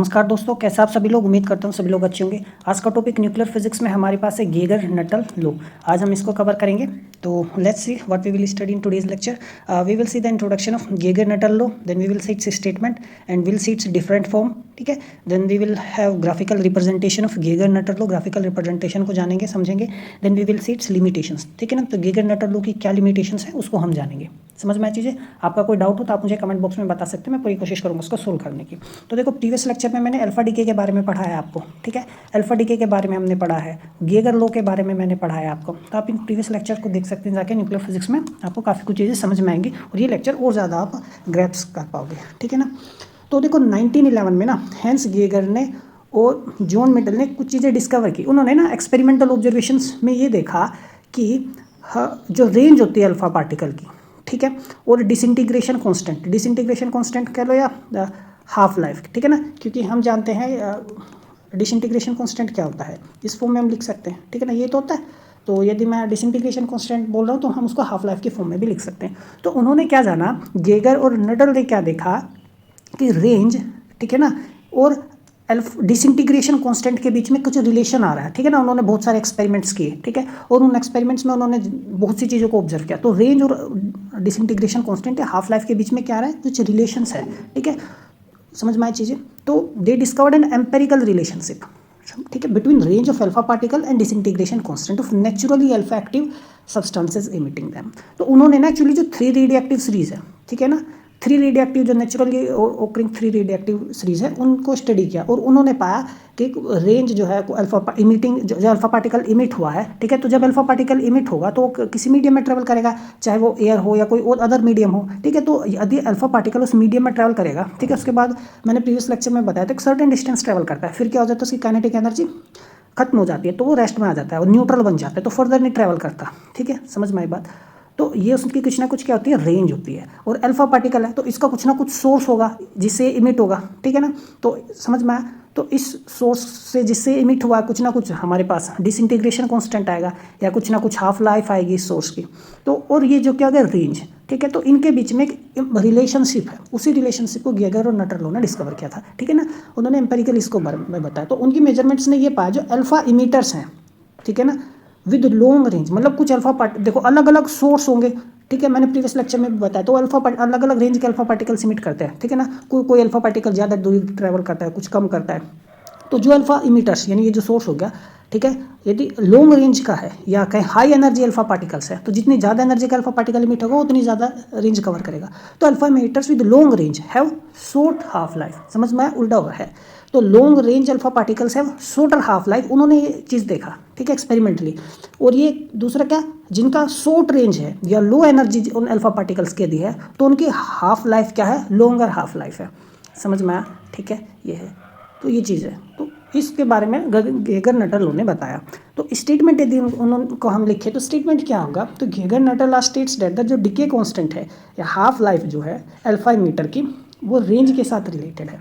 नमस्कार दोस्तों, कैसे आप सभी लोग। उम्मीद करता हूँ सभी लोग अच्छे होंगे। आज का टॉपिक न्यूक्लियर फिजिक्स में हमारे पास है गेगर नटल लॉ। आज हम इसको कवर करेंगे। तो let's see what we will study in today's lecture. We will see the introduction of Geiger Nuttall law, then we will see its statement and will see its different form. ठीक है, then we will have graphical representation of Geiger Nuttall law. Graphical representation को जानेंगे, समझेंगे। Then we will see its limitations. ठीक है ना, तो Geiger Nuttall law की क्या लिमिटेशंस है उसको हम जानेंगे। समझ में आई चीज़ें। आपका कोई डाउट हो तो आप मुझे कमेंट बॉक्स में बता सकते हैं, मैं पूरी कोशिश करूँगा उसको सोल्व करने की। तो देखो, प्रीवियस लेक्चर में मैंने अल्फा डीके के बारे में पढ़ा है आपको। ठीक है, अल्फा डीके के बारे में हमने पढ़ा है, गेगर लॉ के बारे में मैंने पढ़ा है आपको। तो आप इन प्रीवियस लेक्चर को देख सकते हैं जाके न्यूक्लियर फिजिक्स में, आपको काफ़ी कुछ चीज़ें समझ में आएंगी और ये लेक्चर और ज़्यादा आप ग्रैस्प कर पाओगे। ठीक है ना। तो देखो 1911 में ना हैंस गेगर ने और जॉन मिडल ने कुछ चीज़ें डिस्कवर की। उन्होंने ना एक्सपेरिमेंटल ऑब्जर्वेशंस में ये देखा कि जो रेंज होती है अल्फा पार्टिकल की, ठीक है, और डिसइंटीग्रेशन कांस्टेंट कह लो या हाफ लाइफ। ठीक है ना, क्योंकि हम जानते हैं डिसइंटीग्रेशन कांस्टेंट क्या होता है, इस फॉर्म में हम लिख सकते हैं। ठीक है ना, ये तो होता है। तो यदि मैं डिसइंटीग्रेशन कांस्टेंट बोल रहा हूँ तो हम उसको हाफ लाइफ के फॉर्म में भी लिख सकते हैं। तो उन्होंने क्या जाना, गेगर और नडल ने क्या देखा कि रेंज, ठीक है ना, और डिसइंटीग्रेशन कांस्टेंट के बीच में कुछ रिलेशन आ रहा है। ठीक है ना, उन्होंने बहुत सारे एक्सपेरिमेंट्स किए। ठीक है, और उन एक्सपेरिमेंट्स में उन्होंने बहुत सी चीज़ों को ऑब्जर्व किया। तो रेंज और डिसइंटीग्रेशन कांस्टेंट या हाफ लाइफ के बीच में क्या आ रहा है, कुछ रिलेशंस है। ठीक है, समझ में आई चीज़ें। तो they discovered an empirical relationship, ठीक है, between range of alpha particle and disintegration constant of naturally alpha active substances emitting them. तो उन्होंने ना एक्चुअली जो 3 रेडियोएक्टिव सीरीज है, ठीक है ना, 3 रेडियोएक्टिव जो नेचुरली ओकरिंग 3 रेडियोएक्टिव सीरीज है, उनको स्टडी किया और उन्होंने पाया कि रेंज जो है अल्फा इमिटिंग जो अल्फा पार्टिकल इमिट हुआ है। ठीक है, तो जब अल्फा पार्टिकल इमिट होगा तो किसी मीडियम में ट्रेवल करेगा, चाहे वो एयर हो या कोई और अदर मीडियम हो। ठीक है, तो यदि अल्फा पार्टिकल उस मीडियम में ट्रेवल करेगा, ठीक है, उसके बाद मैंने प्रीवियस लेक्चर में बताया था एक सर्टेन डिस्टेंस ट्रेवल करता है, फिर क्या हो जाता है, उसकी काइनेटिक एनर्जी खत्म हो जाती है, तो वो रेस्ट में आ जाता है और न्यूट्रल बन जाता है, तो फर्दर नहीं ट्रैवल करता। ठीक है, समझ में आई बात। तो ये उसकी कुछ ना कुछ क्या होती है, रेंज होती है। और अल्फा पार्टिकल है तो इसका कुछ ना कुछ सोर्स होगा जिससे इमिट होगा। ठीक है ना, तो समझ में आया। तो इस सोर्स से जिससे इमिट हुआ कुछ ना कुछ हमारे पास डिसइंटीग्रेशन कांस्टेंट आएगा या कुछ ना कुछ हाफ लाइफ आएगी इस सोर्स की। तो और ये जो क्या हो गया, रेंज। ठीक है, तो इनके बीच में एक रिलेशनशिप है, उसी रिलेशनशिप को गेगर और नटल ने डिस्कवर किया था। ठीक है ना, उन्होंने एम्पेरिकल इसको बारे में बताया। तो उनकी मेजरमेंट्स ने ये पाया जो अल्फा इमिटर्स हैं, ठीक है ना, विद लॉन्ग रेंज, मतलब कुछ अल्फा पार्ट देखो अलग अलग सोर्स होंगे। ठीक है, मैंने प्रीवियस लेक्चर में भी बताया। तो अलग अलग रेंज के अल्फा पार्टिकल इमिट करते हैं। ठीक है ना, कोई अल्फा पार्टिकल ज़्यादा दूरी ट्रैवल करता है, कुछ कम करता है। तो जो अल्फा इमिटर्स यानी ये जो सोर्स हो गया, ठीक है, यदि लॉन्ग रेंज का है या कहीं हाई एनर्जी अल्फा पार्टिकल्स है, तो जितनी ज़्यादा एनर्जी का अल्फा पार्टिकल इमिट होगा उतनी ज़्यादा रेंज कवर करेगा। तो alpha emitters with long range have short half life. समझ में उल्टा हुआ है, तो long range alpha particles have shorter half life. उन्होंने ये चीज़ देखा, ठीक है, एक्सपेरिमेंटली। और ये दूसरा क्या, जिनका शॉर्ट रेंज है या लो एनर्जी उन अल्फा पार्टिकल्स के दी है, तो उनकी हाफ लाइफ क्या है, लॉन्गर हाफ लाइफ है। समझ में आया। ठीक है, ये है, तो ये चीज़ है। तो इसके बारे में गेगर नटल ने बताया। तो स्टेटमेंट यदि उनको हम लिखे तो स्टेटमेंट क्या होगा, तो गेगर नटल स्टेट्स दैट जो डिके कांस्टेंट है या हाफ लाइफ जो है अल्फा मीटर की, वो रेंज के साथ रिलेटेड है।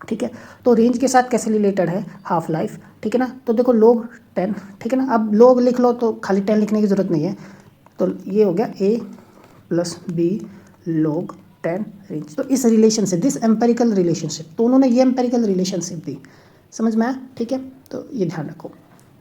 ठीक है, तो रेंज के साथ कैसे रिलेटेड है, हाफ लाइफ। ठीक है ना, तो देखो log 10, ठीक है ना, अब log लिख लो तो खाली 10 लिखने की ज़रूरत नहीं है। तो ये हो गया a + b log 10 रेंज। तो इस रिलेशन से, दिस एम्पेरिकल रिलेशनशिप, तो उन्होंने ये एम्पेरिकल रिलेशनशिप दी। समझ में आया। ठीक है, तो ये ध्यान रखो।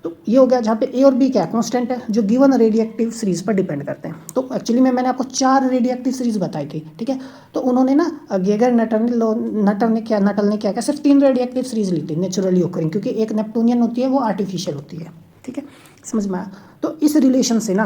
तो ये हो गया जहाँ पे ए और बी क्या कांस्टेंट है, जो गिवन रेडियोएक्टिव सीरीज पर डिपेंड करते हैं। तो एक्चुअली में मैंने आपको 4 रेडियोएक्टिव सीरीज बताई थी। ठीक है, तो उन्होंने ना गेगर नटल ने क्या सिर्फ 3 रेडियोएक्टिव सीरीज ली थी नेचुरली ओकरिंग, क्योंकि एक नेप्टूनियन होती है, वो आर्टिफिशियल होती है। ठीक है, समझ में आया। तो इस रिलेशन से ना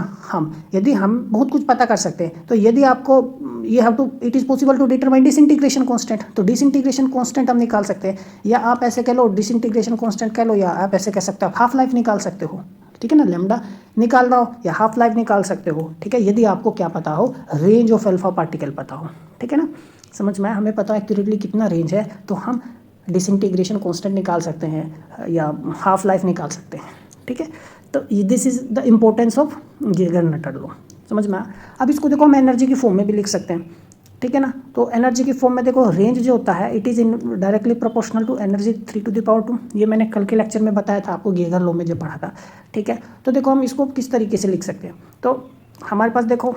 यदि हम बहुत कुछ पता कर सकते हैं। तो यदि आपको ये have to, it is possible to determine disintegration constant, तो डिसइंटीग्रेशन कांस्टेंट हम निकाल सकते हैं, या आप ऐसे कह लो डिसइंटीग्रेशन कांस्टेंट कह लो, या आप ऐसे कह सकते हो हाफ लाइफ निकाल सकते हो। ठीक है ना, लैम्डा निकालना हो या हाफ लाइफ निकाल सकते हो। ठीक है, यदि आपको क्या पता हो, रेंज ऑफ अल्फा पार्टिकल पता हो। ठीक है ना, समझ में, हमें पता है एक्यूरेटली कितना रेंज है, तो हम डिसइंटीग्रेशन कांस्टेंट निकाल सकते हैं या हाफ लाइफ निकाल सकते हैं। ठीक है, तो this is the importance of Geiger Nuttall law. समझ में। अब इसको देखो हम एनर्जी की फॉर्म में भी लिख सकते हैं। ठीक है ना, तो एनर्जी की फॉर्म में देखो रेंज जो होता है, it is in directly proportional to energy 3⁻²। ये मैंने कल के लेक्चर में बताया था आपको, गेगर लॉ में जो पढ़ा था। ठीक है, तो देखो हम इसको किस तरीके से लिख सकते हैं। तो हमारे पास देखो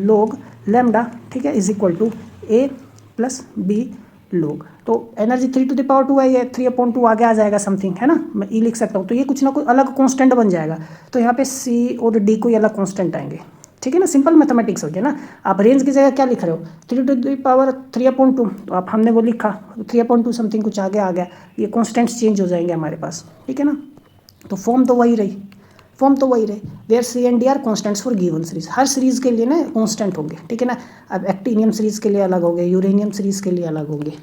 log लैम्डा, ठीक है, is equal to a + b लोग। तो एनर्जी 3⁻² है, ये 3/2 आगे आ जाएगा समथिंग, है ना, मैं ई लिख सकता हूँ। तो ये कुछ ना कुछ अलग कांस्टेंट बन जाएगा। तो यहाँ पे सी और डी कोई अलग कांस्टेंट आएंगे, ठीक है ना, सिंपल मैथमेटिक्स हो गया ना। आप रेंज की जगह क्या लिख रहे हो, 3⁻3/2, तो आप हमने वो लिखा 3/2 समथिंग कुछ आगे आ गया, ये कांस्टेंट्स चेंज हो जाएंगे हमारे पास, ठीक है ना। तो फॉर्म तो वही रही, where C and D are constants for given series. हर सीरीज के लिए ना कॉन्स्टेंट होंगे, ठीक है ना। अब एक्टिनियम सीरीज के लिए अलग होंगे, यूरेनियम सीरीज के लिए अलग होंगे,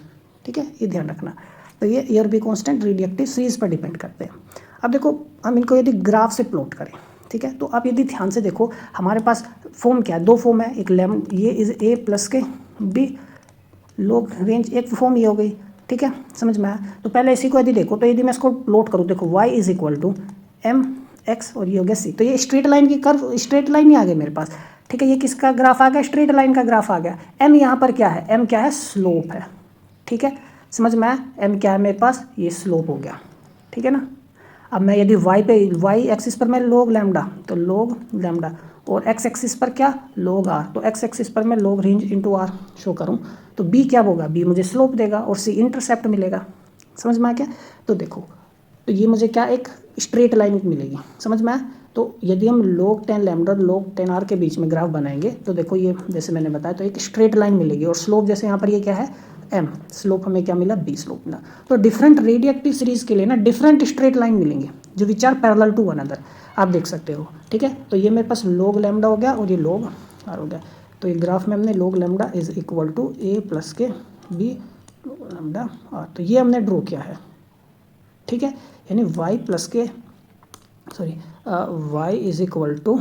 ठीक है, ये ध्यान रखना। तो ये ईयर भी कॉन्स्टेंट रेडियोएक्टिव सीरीज पर डिपेंड करते हैं। अब देखो हम इनको यदि ग्राफ से प्लॉट करें, ठीक है, तो आप यदि ध्यान से देखो हमारे पास फॉर्म क्या है, दो फॉर्म है, एक लैम ये is a plus K B log range, एक फॉर्म ये हो गई, ठीक है, समझ में आया। तो पहले इसी को यदि देखो, तो यदि मैं इसको प्लॉट करूँ, देखो Y is equal to M X और ये हो गया सी। तो ये स्ट्रेट लाइन की कर्व, स्ट्रेट लाइन ही आ गई मेरे पास, ठीक है। ये किसका ग्राफ आ गया, स्ट्रेट लाइन का ग्राफ आ गया। एम यहाँ पर क्या है, एम क्या है, स्लोप है, ठीक है, समझ में आया। एम क्या है मेरे पास, ये स्लोप हो गया, ठीक है ना। अब मैं यदि वाई पे, वाई एक्सिस पर मैं लोग लैम्डा, तो लोग लैम्डा, और एक्स एक्सिस पर क्या, लोग आर, तो एक्स एक्सिस पर मैं लोग रेंज इंटू आर शो करूँ, तो बी क्या होगा, बी मुझे स्लोप देगा और सी इंटरसेप्ट मिलेगा, समझ में आ क्या। तो देखो, तो ये मुझे क्या, एक स्ट्रेट लाइन मिलेगी, समझ में आया। तो यदि हम लोग 10 लैम्डा लोग 10 आर के बीच में ग्राफ बनाएंगे, तो देखो ये जैसे मैंने बताया, तो एक स्ट्रेट लाइन मिलेगी और स्लोप जैसे यहाँ पर ये क्या है, एम, स्लोप हमें क्या मिला, बी स्लोप मिला। तो डिफरेंट रेडियोएक्टिव सीरीज के लिए ना डिफरेंट स्ट्रेट लाइन मिलेंगे जो which are parallel to one other, आप देख सकते हो, ठीक है। तो ये मेरे पास लोग लैम्डा हो गया और ये लोग आर हो गया। तो ये ग्राफ में हमने log lambda is equal to A plus K B lambda R, तो ये हमने ड्रॉ किया है, ठीक है। यानी y plus K y is equal to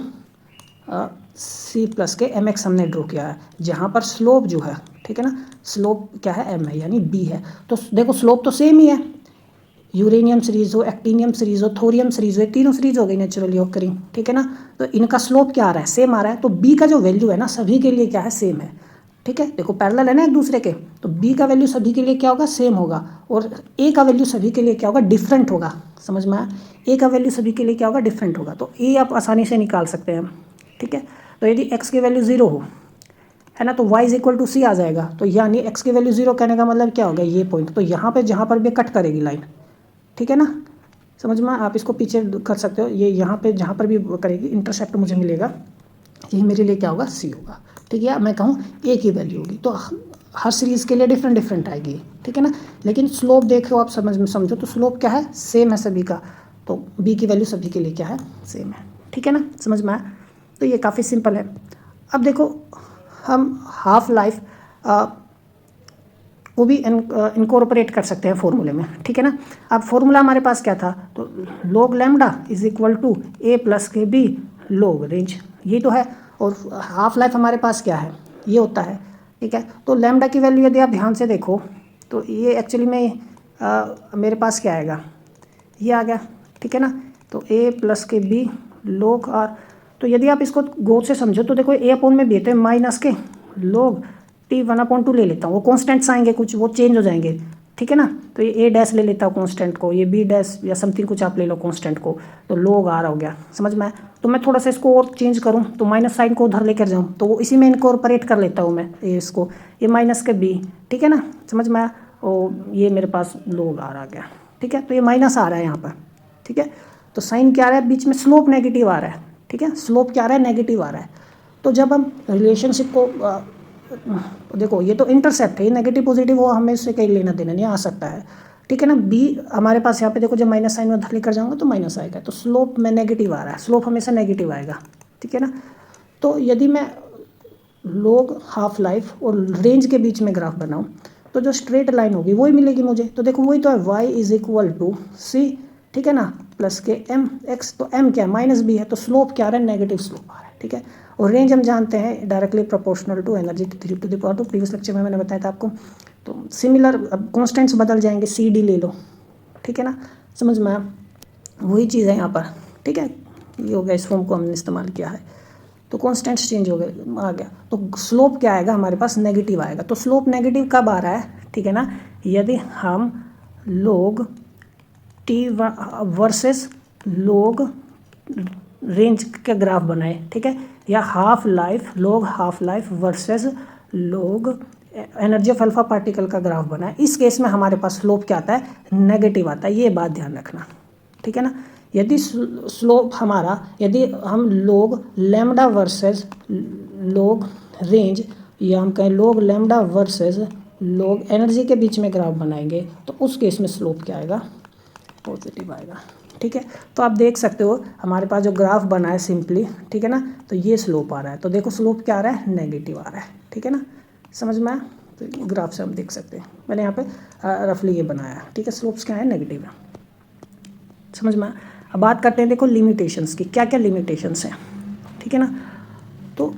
C plus K M X हमने ड्रॉ किया है, जहाँ पर स्लोप जो है, ठीक है ना, स्लोप क्या है, m है, यानी b है। तो देखो स्लोप तो सेम ही है, यूरेनियम सीरीज हो, एक्टिनियम सीरीज हो, थोरियम सीरीज हो, ये तीनों सीरीज हो गई नेचुरली ऑकरिंग, ठीक है ना। तो इनका स्लोप क्या आ रहा है, सेम आ रहा है। तो b का जो वैल्यू है ना सभी के लिए क्या है, सेम है, ठीक है। देखो पैरेलल है ना एक दूसरे के, तो b का वैल्यू सभी के लिए क्या होगा, सेम होगा, और a का वैल्यू सभी के लिए क्या होगा, डिफरेंट होगा, समझ में आया। a का वैल्यू सभी के लिए क्या होगा, डिफरेंट होगा। तो a आप आसानी से निकाल सकते हैं, ठीक है। तो यदि x की वैल्यू 0 हो, है ना, तो y इज इक्वल टू सी आ जाएगा। तो यानी x की वैल्यू 0 कहने का मतलब क्या होगा, ये पॉइंट, तो यहाँ पे जहाँ पर भी कट करेगी लाइन, ठीक है ना, समझ में। आप इसको पीछे कर सकते हो, ये यहाँ पे जहाँ पर भी करेगी इंटरसेप्ट मुझे मिलेगा, यही मेरे लिए क्या होगा, सी होगा, ठीक है। मैं कहूँ ए की वैल्यू होगी, तो हर सीरीज़ के लिए डिफरेंट डिफरेंट आएगी, ठीक है ना। लेकिन स्लोप देख लो आप, समझो, तो स्लोप क्या है, सेम है सभी का। तो बी की वैल्यू सभी के लिए क्या है, सेम है, ठीक है ना, समझ में आया। तो ये काफ़ी सिंपल है। अब देखो हम हाफ लाइफ वो भी इनकॉर्पोरेट कर सकते हैं फॉर्मूले में, ठीक है ना। अब फॉर्मूला हमारे पास क्या था, तो log lambda is equal to A plus K B log range, ये तो है। और हाफ लाइफ हमारे पास क्या है, ये होता है, ठीक है। तो लैम्डा की वैल्यू यदि आप ध्यान से देखो, तो ये एक्चुअली में मेरे पास क्या आएगा, ये आ गया, ठीक है ना। तो ए प्लस के बी लोग आर, तो यदि आप इसको गौर से समझो, तो देखो ए अपॉन में भी है, माइनस के लोग टी 1/2 ले लेता हूँ, वो कॉन्स्टेंट्स आएंगे कुछ, वो चेंज हो जाएंगे, ठीक है ना। तो ये ए डैश ले लेता हूँ कॉन्स्टेंट को, ये बी डैश या समथिंग कुछ आप ले लो कॉन्स्टेंट को, तो लोग आर हो गया, समझ में। तो मैं थोड़ा सा इसको और चेंज करूँ, तो माइनस साइन को उधर लेकर जाऊँ, तो वो इसी में इनकॉर्पोरेट कर लेता हूँ मैं ये इसको, ये माइनस के बी, ठीक है ना, समझ में आया। और ये मेरे पास लोग आर आ गया, ठीक है। तो ये माइनस आ रहा है यहाँ पर, ठीक है। तो साइन क्या आ रहा है, बीच में स्लोप नेगेटिव आ रहा है, ठीक है, स्लोप क्या आ रहा है, नेगेटिव आ रहा है। तो जब हम रिलेशनशिप को देखो, ये तो इंटरसेप्ट है, ये नेगेटिव पॉजिटिव हो, हमें इससे कहीं लेना देना नहीं, आ सकता है, ठीक है ना। बी हमारे पास यहाँ पे देखो, जब माइनस साइन में उधर लेकर जाऊँगा तो माइनस आएगा, तो स्लोप में नेगेटिव आ रहा है, स्लोप हमेशा नेगेटिव आएगा, ठीक है ना। तो यदि मैं लोग हाफ लाइफ और रेंज के बीच में ग्राफ बनाऊँ, तो जो स्ट्रेट लाइन होगी वही मिलेगी मुझे। तो देखो वही तो है, y इज इक्वल टू सी, ठीक है ना, प्लस के एम एक्स, तो m क्या है, माइनस बी है, तो स्लोप क्या आ रहा है, नेगेटिव स्लोप आ रहा है, ठीक है। और रेंज हम जानते हैं directly proportional to energy 3⁻², previous lecture में मैंने बताया था आपको। तो सिमिलर, अब कॉन्स्टेंट्स बदल जाएंगे, सी डी ले लो, ठीक है ना, समझ में आया। वही चीज़ है यहाँ पर, ठीक है, ये हो गया, इस फॉर्म को हमने इस्तेमाल किया है, तो कॉन्स्टेंट्स चेंज हो गए, आ गया। तो स्लोप क्या आएगा हमारे पास, नेगेटिव आएगा। तो स्लोप नेगेटिव कब आ रहा है, ठीक है ना, यदि हम लोग टी वर्सेस लोग रेंज का ग्राफ बनाए, ठीक है, या हाफ लाइफ, लोग हाफ लाइफ वर्सेस लोग एनर्जी ऑफ अल्फा पार्टिकल का ग्राफ बना है, इस केस में हमारे पास स्लोप क्या आता है, नेगेटिव आता है। ये बात ध्यान रखना, ठीक है ना। यदि स्लोप हमारा, यदि हम लोग लैम्डा वर्सेस लोग रेंज, या हम कहें लोग लैम्डा वर्सेस लोग एनर्जी के बीच में ग्राफ बनाएंगे, तो उस केस में स्लोप क्या आएगा, पॉजिटिव आएगा, ठीक है। तो आप देख सकते हो हमारे पास जो ग्राफ बना है सिंपली, ठीक है ना, तो ये स्लोप आ रहा है, तो देखो स्लोप क्या आ रहा है, नेगेटिव आ रहा है, ठीक है ना, समझ में आया। तो ग्राफ से हम देख सकते हैं, मैंने यहाँ पे रफली ये बनाया है, ठीक है। स्लोप्स क्या है, नेगेटिव है, समझ में आया। अब बात करते हैं देखो लिमिटेशंस की, क्या क्या लिमिटेशंस हैं, ठीक है ना। तो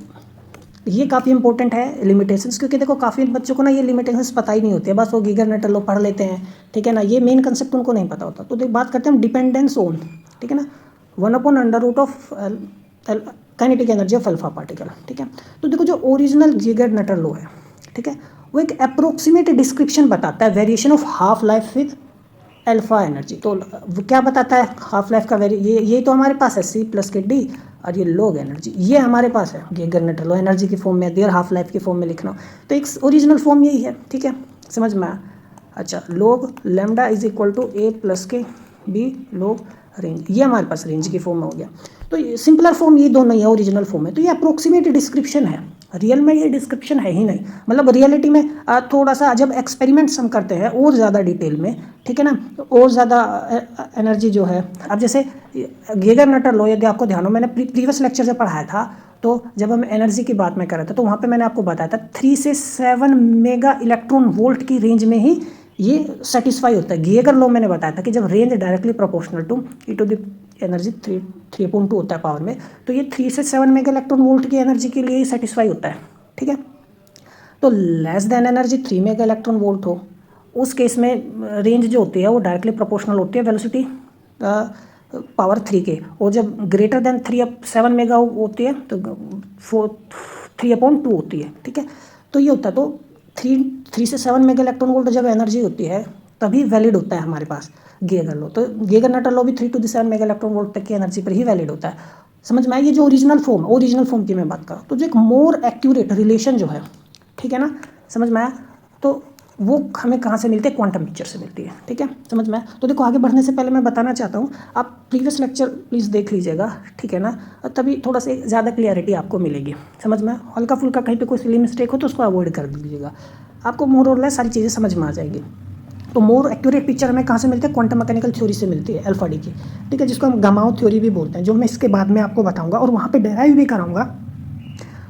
ये काफ़ी इंपॉर्टेंट है लिमिटेशंस, क्योंकि देखो काफ़ी बच्चों को ना ये लिमिटेशंस पता ही नहीं होती है, बस वो गीगर नटल पढ़ लेते हैं, ठीक है ना, ये मेन कंसेप्ट उनको नहीं पता होता। तो देख बात करते हैं हम डिपेंडेंस ऑन, ठीक है ना, 1/√* of kinetic energy of alpha particle, ठीक है। तो देखो जो ओरिजिनल गीगर नटल लॉ है, ठीक है, वो एक अप्रोक्सीमेट डिस्क्रिप्शन बताता है variation of half life with alpha energy. तो वो क्या बताता है, हाफ लाइफ का ये तो हमारे पास है C+K_D, और ये लॉग एनर्जी ये हमारे पास है गीगर नटल लॉ, एनर्जी की फॉर्म में, देयर हाफ लाइफ की फॉर्म में लिखना, तो एक ओरिजिनल फॉर्म यही है, ठीक है, समझ में आया। अच्छा, log lambda is equal to A+K_B log range, ये हमारे पास रेंज की फॉर्म में हो गया। तो ये सिंपलर फॉर्म ये दोनों ही है, ओरिजिनल फॉर्म है। तो ये अप्रोक्सीमेट डिस्क्रिप्शन है, रियल में ये डिस्क्रिप्शन है ही नहीं, मतलब रियलिटी में थोड़ा सा जब एक्सपेरिमेंट्स हम करते हैं और ज़्यादा डिटेल में, ठीक है ना, और ज़्यादा एनर्जी जो है, अब जैसे गीगर नटल लॉ यदि आपको ध्यान हो, मैंने प्रीवियस लेक्चर से पढ़ाया था, तो जब हम एनर्जी की बात में कर रहे थे तो वहाँ पे मैंने आपको बताया था 3 से 7 मेगा इलेक्ट्रॉन वोल्ट की रेंज में ही ये सेटिस्फाई होता है। गीगर लॉ मैंने बताया था कि जब range directly proportional to e⁻³ energy 3.2 होता है पावर में, तो ये 3 से 7 मेगा इलेक्ट्रॉन वोल्ट की एनर्जी के लिए ही सेटिस्फाई होता है, ठीक है। तो less than energy 3 mega electron volt हो, उस केस में रेंज जो होती है वो डायरेक्टली प्रोपोर्शनल होती है वेलोसिटी पावर 3 के, और जब ग्रेटर देन 7 मेगा होती है तो 3/2 होती है, ठीक है। तो ये होता है, तो 3 से 7 मेगा इलेक्ट्रॉन वोल्ट जब एनर्जी होती है तभी वैलिड होता है हमारे पास गीगर लॉ। तो गीगर नटल लॉ भी 3 to 7 मेगा इलेक्ट्रॉन वोल्ट तक की एनर्जी पर ही वैलिड होता है, समझ में आया। ये जो ओरिजिनल फॉर्म की मैं बात कर रहा हूँ, तो जो एक मोर एक्यूरेट रिलेशन जो है, ठीक है ना, समझ में आया। तो वो हमें कहाँ से मिलती है, क्वांटम पिक्चर से मिलती है, ठीक है, समझ में आया। तो देखो आगे बढ़ने से पहले मैं बताना चाहता हूँ, आप प्रीवियस लेक्चर प्लीज़ देख लीजिएगा, ठीक है ना, तभी थोड़ा सा ज़्यादा क्लियरिटी आपको मिलेगी, समझ में। हल्का फुल्का कहीं पे कोई सिली मिस्टेक हो तो उसको अवॉइड कर दीजिएगा, आपको मोर और लेस सारी चीज़ें समझ में आ जाएगी। तो मोर एक्यूरेट पिक्चर हमें कहाँ से मिलती है, क्वांटम मैकेनिकल थ्योरी से मिलती है, अल्फा डी की, ठीक है, जिसको हम गामाओ थ्योरी भी बोलते हैं, जो मैं इसके बाद में आपको बताऊँगा, और वहाँ पर डेराइव भी कराऊँगा।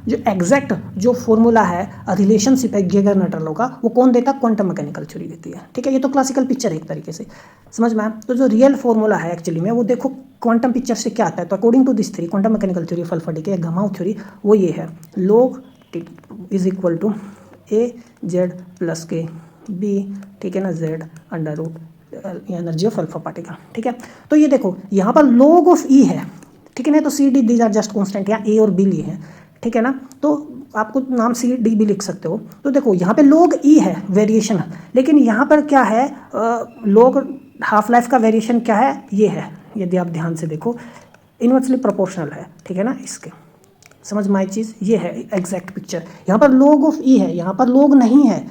जो एग्जैक्ट जो फॉर्मूला है रिलेशनशिप है गीगर नटल लॉ का, वो कौन देता है, क्वांटम मैकेनिकल थ्योरी देती है, ठीक है। ये तो क्लासिकल पिक्चर है एक तरीके से, समझ में आया। तो जो रियल फॉर्मूला है एक्चुअली में, वो देखो क्वांटम पिक्चर से क्या आता है, तो according to this theory, quantum mechanical theory of alpha decay Gamow theory, वो ये है, log is equal to A/Z+K_B, ठीक है ना, Z√, energy of alpha particle, ठीक है। तो ये देखो यहाँ पर log ऑफ E है, ठीक है ना, तो C/D these are just constant, यहाँ A और B लिए हैं, ठीक है ना, तो आपको नाम C/D भी लिख सकते हो। तो देखो यहाँ पे log E है वेरिएशन, लेकिन यहाँ पर क्या है, log हाफ लाइफ का वेरिएशन क्या है, ये है, यदि आप ध्यान से देखो इनवर्सली प्रोपोर्शनल है, ठीक है ना, इसके, समझ में आई चीज़, ये है एग्जैक्ट पिक्चर। यहाँ पर log ऑफ E है, यहाँ पर log नहीं है,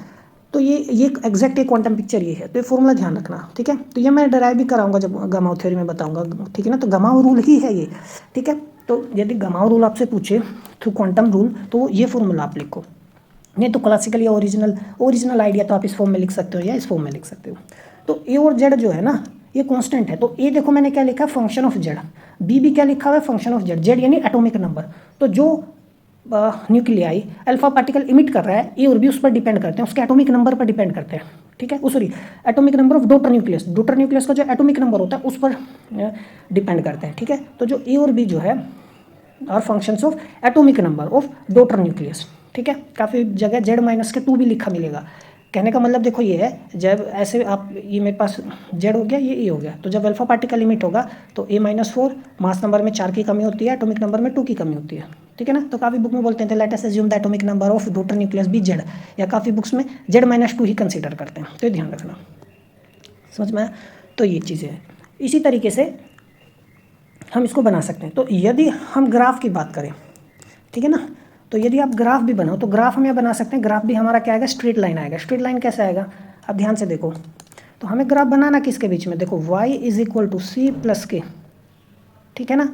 तो ये एग्जैक्ट एक क्वांटम पिक्चर ये है। तो ये फॉर्मूला ध्यान रखना, ठीक है। तो ये मैं डराइव भी कराऊंगा जब गामाओ थ्योरी में बताऊंगा, ठीक है ना। तो गामाओ रूल ही है ये, ठीक है। तो यदि गामाओ रूल आपसे पूछे थ्रू क्वांटम रूल, तो ये फॉर्मूला आप लिखो, नहीं तो क्लासिकल या ओरिजिनल आइडिया तो आप इस फॉर्म में लिख सकते हो या इस फॉर्म में लिख सकते हो। तो ए और जेड जो है ना, ये कांस्टेंट है। तो ए देखो मैंने क्या लिखा, फंक्शन ऑफ जेड, बी भी क्या लिखा हुआ है, फंक्शन ऑफ जेड, जेड यानी एटॉमिक नंबर। तो जो न्यूक्लियाई अल्फा पार्टिकल इमिट कर रहा है, ए और बी उस पर डिपेंड करते हैं, उसके एटॉमिक नंबर पर डिपेंड करते हैं, ठीक है। Sorry, atomic number of daughter nucleus का जो एटॉमिक नंबर होता है उस पर डिपेंड करते हैं, ठीक है। तो जो ए और बी जो है are functions of atomic number of daughter nucleus, ठीक है। काफ़ी जगह Z-2 भी लिखा मिलेगा। कहने का मतलब देखो ये है, जब ऐसे आप, ये मेरे पास जेड हो गया, ये ए हो गया, तो जब अल्फा पार्टिकल इमिट होगा तो A-4 मास नंबर में 4 की कमी होती है, एटॉमिक नंबर में 2 की कमी होती है, ठीक है ना। तो काफ़ी बुक में बोलते हैं let us assume the atomic number of daughter nucleus be Z, या काफ़ी बुक्स में Z-2 ही कंसिडर करते हैं, तो ये ध्यान रखना, समझ में आया। तो ये चीज़ें हैं, इसी तरीके से हम इसको बना सकते हैं। तो यदि हम ग्राफ की बात करें, ठीक है ना, तो यदि आप ग्राफ भी बनाओ तो ग्राफ हम यहाँ बना सकते हैं। ग्राफ भी हमारा क्या आएगा, स्ट्रेट लाइन आएगा। स्ट्रेट लाइन कैसे आएगा, अब ध्यान से देखो। तो हमें ग्राफ बनाना किसके बीच में, देखो y is equal to C plus K, ठीक है ना,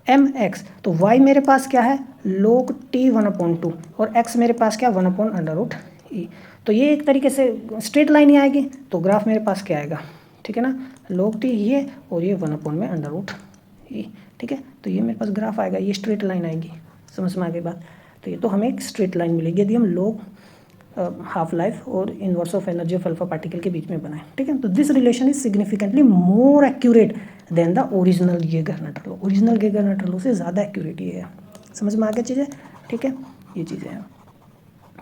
एम एक्स। तो y मेरे पास क्या है, log t 1/2 और x मेरे पास क्या 1/√e। तो ये एक तरीके से स्ट्रेट लाइन ही आएगी। तो ग्राफ मेरे पास क्या आएगा, ठीक है ना, log t ये और ये 1/√e, ठीक है। तो ये मेरे पास ग्राफ आएगा, ये स्ट्रेट लाइन आएगी। समझ में आ गई बात। तो ये तो हमें एक स्ट्रेट लाइन मिलेगी यदि हम log हाफ लाइफ और inverse of energy of alpha particle के बीच में बनाए, ठीक है। तो this relation is significantly more accurate than the original Geiger Nuttall law. Original Geiger Nuttall law से ज़्यादा एक्यूरेट ये है। समझ में आ गया चीज़ें, ठीक है, ये चीज़ें हैं।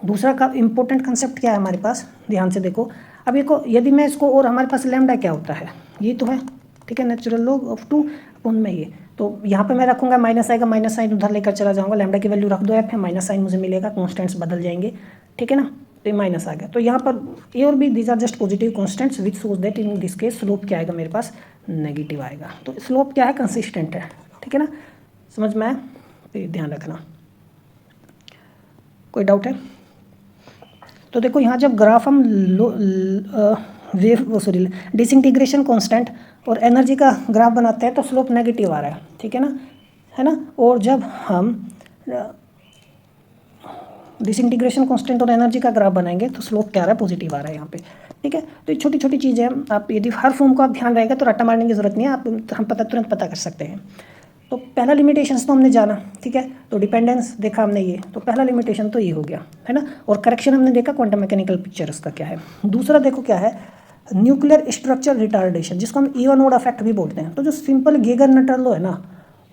दूसरा का इंपॉर्टेंट कंसेप्ट क्या है हमारे पास, ध्यान से देखो। अब ये को यदि मैं इसको, और हमारे पास लैम्डा क्या होता है, ये तो है, ठीक है, नेचुरल लॉग ऑफ 2 अपॉन में ये। तो यहाँ पे मैं रखूँगा, माइनस आएगा, माइनस साइन उधर लेकर चला जाऊँगा, लैम्डा की वैल्यू रख दो एफ है, माइनस साइन मुझे मिलेगा, कॉन्स्टेंट्स बदल जाएंगे, ठीक है ना। तो ये माइनस आ गया। तो यहाँ पर ए और B these are just positive constants which shows that in this case slope क्या आएगा मेरे पास, नेगेटिव आएगा। तो स्लोप क्या है, कंसिस्टेंट है, ठीक है ना। समझ में आया, तो ध्यान रखना। कोई डाउट है? तो देखो यहाँ जब ग्राफ हम डिसइंटीग्रेशन कांस्टेंट और एनर्जी का ग्राफ बनाते हैं तो स्लोप नेगेटिव आ रहा है, ठीक है ना, है ना। और जब हम डिसइंटीग्रेशन कांस्टेंट और एनर्जी का ग्राफ बनाएंगे तो स्लोप क्या आ रहा है, पॉजिटिव आ रहा है यहाँ पे, ठीक है। तो ये छोटी छोटी चीज़ें हैं, आप यदि हर फॉर्म को आप ध्यान रहेगा तो रट्टा मारने की जरूरत नहीं है, आप हम तुरंत पता कर सकते हैं। तो पहला लिमिटेशंस तो हमने जाना, ठीक है। तो डिपेंडेंस देखा हमने ये, तो पहला लिमिटेशन तो ये हो गया, है ना। और करेक्शन हमने देखा क्वांटम मैकेनिकल पिक्चर उसका क्या है। दूसरा देखो क्या है, न्यूक्लियर स्ट्रक्चर रिटार्डेशन, जिसको हम इवन ओड इफेक्ट भी बोलते हैं। तो जो सिंपल गेगर-नटर लॉ है ना,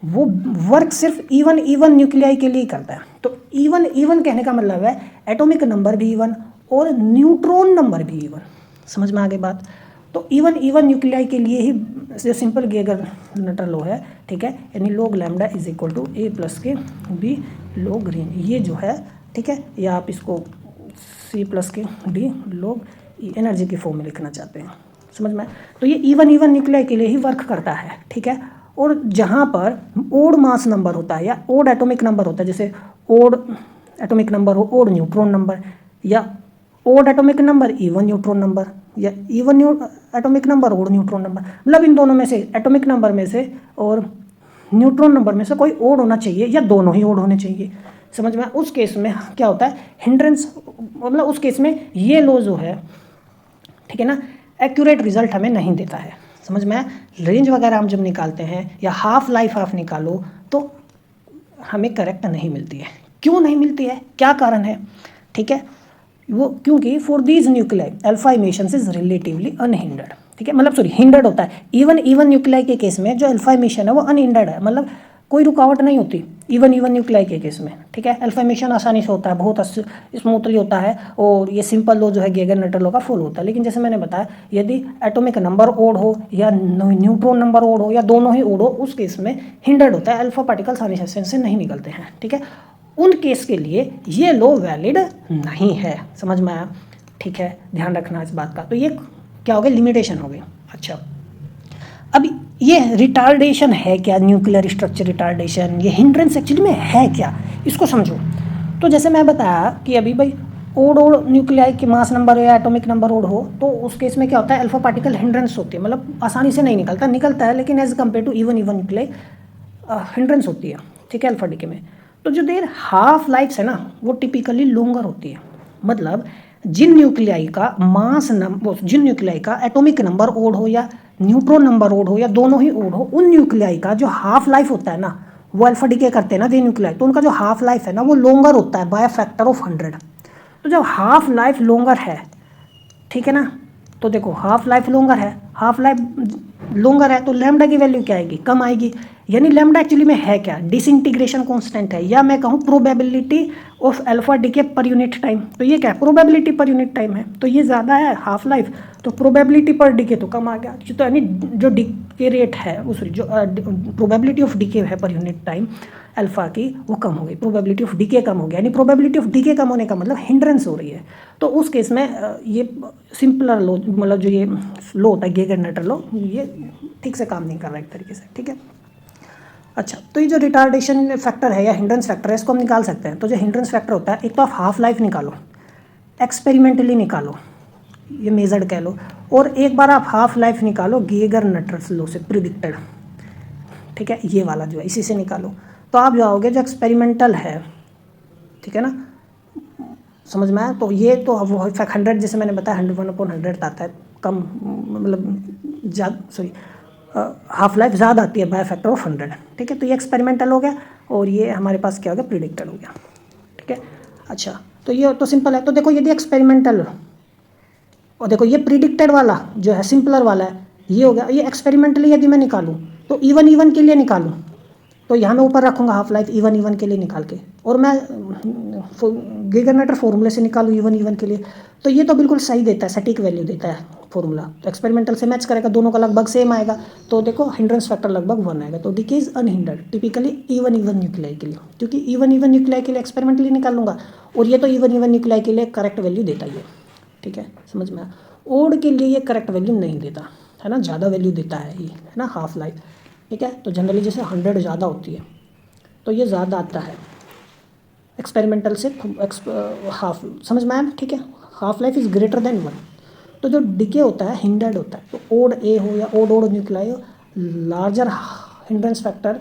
वो वर्क सिर्फ इवन न्यूक्लियाई के लिए ही करता है। तो इवन कहने का मतलब है एटॉमिक नंबर भी इवन और न्यूट्रॉन नंबर भी इवन। समझ में आ गई बात। तो इवन न्यूक्लियाई के लिए ही जो सिंपल गेगर-नटर लॉ है, ठीक है, यानी log lambda is equal to A plus K B log green, ये जो है, ठीक है, या आप इसको C plus K D log energy की फॉर्म में लिखना चाहते हैं। समझ में। तो ये इवन न्यूक्लियाई के लिए ही वर्क करता है, ठीक है। और जहाँ पर ओड मास नंबर होता है या ओड एटॉमिक नंबर होता है, जैसे ओड एटॉमिक नंबर हो, ओड न्यूट्रॉन नंबर, या odd atomic number even neutron number, या even atomic number odd neutron number, मतलब इन दोनों में से एटॉमिक नंबर में से और न्यूट्रॉन नंबर में से कोई ओड होना चाहिए या दोनों ही ओड होने चाहिए। समझ में। उस केस में क्या होता है, हिंड्रेंस, मतलब उस केस में ये लॉ जो है, ठीक है ना, एक्यूरेट रिजल्ट हमें नहीं देता है। समझ में। रेंज वगैरह हम जब निकालते हैं या हाफ लाइफ हाफ निकालो तो हमें करेक्ट नहीं मिलती है। क्यों नहीं मिलती है, क्या कारण है, ठीक है, वो क्योंकि for these nuclei alpha emission is relatively unhindered, ठीक है, मतलब सॉरी हिंडर्ड होता है। इवन न्यूक्लियाई के केस में जो अल्फा इमिशन है वो अनहिंडर्ड है, मतलब कोई रुकावट नहीं होती इवन न्यूक्लियाई के केस में, ठीक है। अल्फा इमिशन आसानी से होता है, बहुत स्मूथली होता है, और ये सिंपल लॉ जो है गेगर-नटर लॉ का फॉलो होता है। लेकिन जैसे मैंने बताया, यदि एटॉमिक नंबर ओड हो या न्यूट्रॉन नंबर ओड हो या दोनों ही ओड हो, उस केस में हिंडर्ड होता है, अल्फा पार्टिकल आसानी से नहीं निकलते हैं, ठीक है। उन केस के लिए ये लॉ वैलिड नहीं है। समझ में आया, ठीक है, ध्यान रखना इस बात का। तो ये क्या हो गया, लिमिटेशन हो गई। अच्छा, अब ये रिटार्डेशन है क्या, न्यूक्लियर स्ट्रक्चर रिटार्डेशन, ये हिंड्रेंस एक्चुअली में है क्या, इसको समझो। तो जैसे मैं बताया कि अभी भाई ओड न्यूक्लियाई के मास नंबर या एटॉमिक नंबर ओड हो, तो उस केस में क्या होता है, अल्फा पार्टिकल हिंड्रेंस होती है, मतलब आसानी से नहीं निकलता है, लेकिन as compare to even nuclei hindrance होती है, ठीक है, अल्फा डीके में। तो जो देर हाफ लाइफ है ना, वो टिपिकली लॉन्गर होती है। मतलब जिन न्यूक्लियाई का एटॉमिक नंबर ओड हो या न्यूट्रॉन नंबर ओड हो या दोनों ही ओड हो, उन न्यूक्लियाई का जो हाफ लाइफ होता है ना, वो अल्फा डीके करते हैं ना वे न्यूक्लियाई, तो उनका जो हाफ लाइफ है ना वो लॉन्गर होता है बाय फैक्टर ऑफ 100। तो जब हाफ लाइफ लॉन्गर है, ठीक है ना, तो देखो हाफ लाइफ लॉन्गर है तो लैम्डा की वैल्यू क्या आएगी, कम आएगी। यानी लैम्डा एक्चुअली में है क्या, डिसइंटीग्रेशन कांस्टेंट है, या मैं कहूँ probability of alpha decay per unit time. तो ये क्या है, प्रोबेबिलिटी पर यूनिट टाइम है, तो ये ज़्यादा है हाफ लाइफ, तो प्रोबेबिलिटी पर डीके तो कम आ गया। तो यानी जो डीके रेट है, उस जो प्रोबेबिलिटी ऑफ डीके है पर यूनिट टाइम अल्फा की, वो कम हो गई, प्रोबेबिलिटी ऑफ डीके कम हो गया। यानी प्रोबेबिलिटी ऑफ डीके कम होने का मतलब हिंड्रेंस हो रही है। तो उस केस में ये सिंपलर लो, मतलब जो ये लो होता है गेगर-नटर लो, ये ठीक से काम नहीं कर रहा है एक तरीके से, ठीक है। अच्छा, तो ये जो रिटार्डेशन फैक्टर है या हिंड्रेंस फैक्टर है, इसको हम निकाल सकते हैं। तो जो हिंड्रेंस फैक्टर होता है, एक तो आप हाफ लाइफ निकालो, एक्सपेरिमेंटली निकालो, ये मेजर्ड कह लो, और एक बार आप हाफ लाइफ निकालो गेगर नटल्स लॉ से प्रिडिक्टेड, ठीक है, ये वाला जो है इसी से निकालो, तो आप जाओगे जो एक्सपेरिमेंटल है, ठीक है ना, समझ में आया। तो ये तो वो 100 जैसे मैंने बताया 100/100 आता है, कम मतलब ज़्यादा, सॉरी हाफ लाइफ ज़्यादा आती है बाय फैक्टर ऑफ 100, ठीक है। तो ये एक्सपेरिमेंटल हो गया और ये हमारे पास क्या हो गया, प्रिडिक्टेड हो गया, ठीक है। अच्छा, तो ये तो सिंपल है। तो देखो यदि एक्सपेरिमेंटल और देखो ये प्रिडिक्टेड वाला जो है सिंपलर वाला है, ये हो गया। ये एक्सपेरिमेंटली यदि मैं निकालूँ तो इवन के लिए निकालूँ, तो यहाँ मैं ऊपर रखूँगा हाफ लाइफ इवन के लिए निकाल के, और मैं गेगर नटर फॉर्मूले से निकालूँ इवन के लिए, तो ये तो बिल्कुल सही देता है, सटीक वैल्यू देता है फॉर्मूला। तो एक्सपेरिमेंटल से मैच करेगा, दोनों का लगभग सेम आएगा। तो देखो हिंड्रेंस फैक्टर लगभग 1 आएगा। तो DK is unhindered typically even nuclei के लिए, क्योंकि इवन न्यूक्लियाई के लिए एक्सपेरिमेंटली निकाल लूँगा, और ये तो इवन न्यूक्लियाई के लिए करेक्ट वैल्यू देता ही है, ठीक है, समझ में आया। ओड के लिए ये करेक्ट वैल्यू नहीं देता है ना, ज़्यादा वैल्यू देता है ये, है ना, हाफ लाइफ, ठीक है। तो जनरली जैसे 100 ज़्यादा होती है तो ये ज़्यादा आता है एक्सपेरिमेंटल से हाफ, समझ में आया, ठीक है। Half life is greater than 1। तो जो डिके होता है हिंडर्ड होता है, तो ओड ए हो या ओड न्यूक्लियाई हो, larger hindrance factor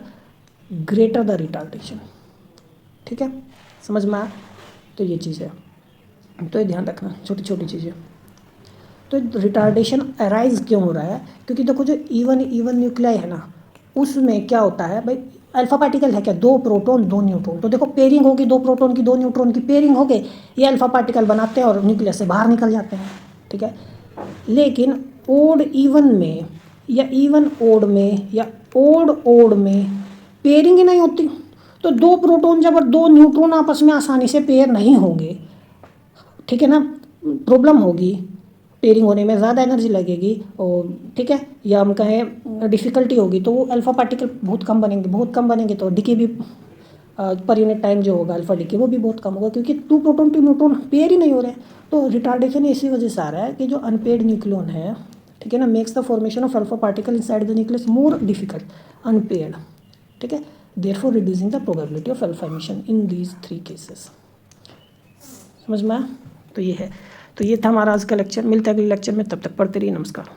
greater the retardation, ठीक है, समझ में आया। तो ये चीज़ है, तो ये ध्यान रखना, छोटी छोटी चीज़ें। तो रिटार्डेशन अराइज क्यों हो रहा है, क्योंकि देखो जो इवन न्यूक्लियाई है ना, उसमें क्या होता है भाई, अल्फा पार्टिकल है क्या, 2 प्रोटॉन 2 न्यूट्रॉन, तो देखो पेयरिंग होगी, 2 प्रोटॉन की 2 न्यूट्रॉन की पेयरिंग हो गई, ये अल्फा पार्टिकल बनाते हैं और न्यूक्लियस से बाहर निकल जाते हैं, ठीक है। लेकिन ओड इवन में या इवन ओड में या ओड में पेयरिंग ही नहीं होती, तो 2 प्रोटॉन जब और 2 न्यूट्रॉन आपस में आसानी से पेयर नहीं होंगे, ठीक है ना, प्रॉब्लम होगी, पेयरिंग होने में ज़्यादा एनर्जी लगेगी, और ठीक है, या हम कहें डिफ़िकल्टी होगी, तो वो अल्फ़ा पार्टिकल बहुत कम बनेंगे, तो डिके भी पर यूनिट टाइम जो होगा अल्फ़ा डिके वो भी बहुत कम होगा, क्योंकि 2 प्रोटॉन 2 न्यूट्रॉन पेयर ही नहीं हो रहे हैं। तो रिटार्डेशन इसी वजह से आ रहा है कि जो अनपेयर्ड न्यूक्लियन है, ठीक है ना, makes the formation of alpha particle inside the nucleus more difficult, unpaired, ठीक है, therefore reducing the probability of alpha emission in these 3 cases, समझ में आया। तो ये है, तो ये था हमारा आज का लेक्चर। मिलता है अगले लेक्चर में, तब तक पढ़ते रहिए, नमस्कार।